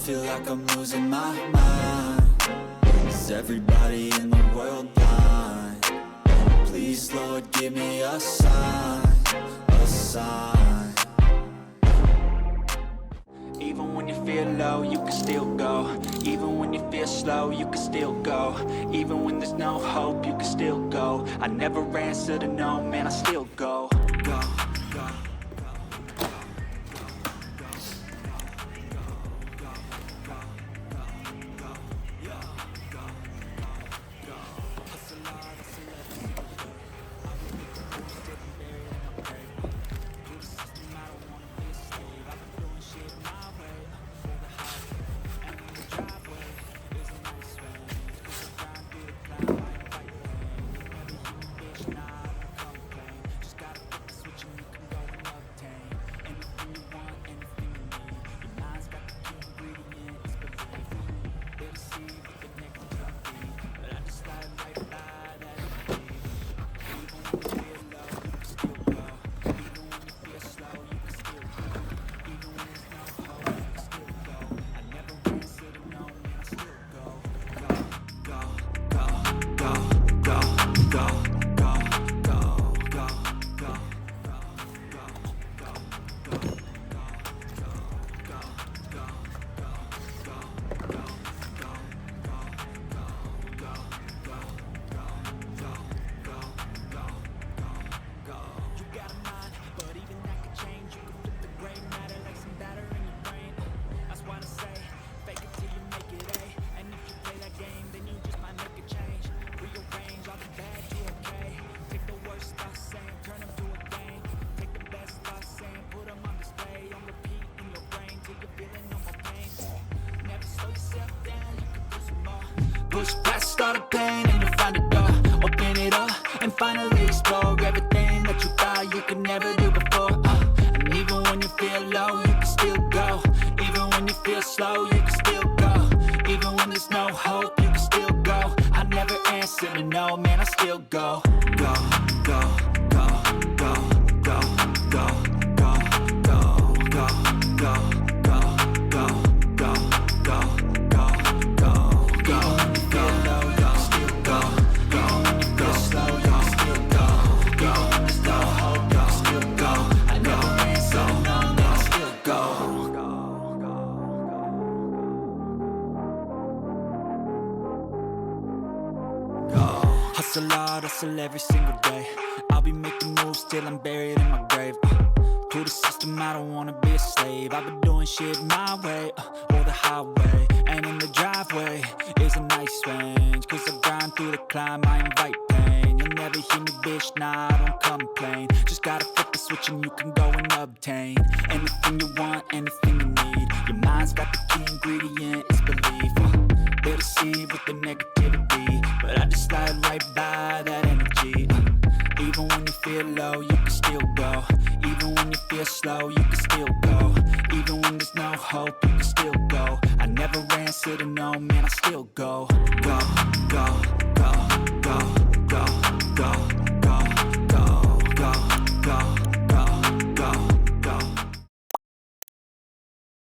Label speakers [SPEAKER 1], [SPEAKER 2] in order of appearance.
[SPEAKER 1] feel like I'm losing my mind. Is everybody in the world blind? Please, Lord, give me a sign, a sign. Even when you feel low, you can still go. Even when you feel slow, you can still go. Even when there's no hope, you can still go. I never answer to no, man, I still go. Go, go. Push past all the pain and you'll find a door. Open it up and finally explore everything that you thought you could never do before. And even when you feel low, you can still go. Even when you feel slow, you can still go. Even when there's no hope, you can still go. I never answer to no, man, I still go. Go, go, go, go, go, go, go, go, go, go, go, go, go, go, go, go, go. Hustle hard, hustle every single day. I'll be making moves till I'm buried in my grave. To the system, I don't wanna be a slave. I've been doing shit my way, or the highway. And in the driveway is a nice range. Cause I grind through the climb, I invite pain. You'll never hear me, bitch, nah, I don't complain. Just gotta flip the switch and you can go and obtain anything you want, anything you need. Your mind's got the key ingredient, it's belief. They'll deceive with the negativity, but I just slide right by that energy. Even when you feel low, you can still go. Even when you feel slow, you can still go. Even when there's no hope, you can still go. I never answer to no, man, I still go. Go, go, go, go, go, go.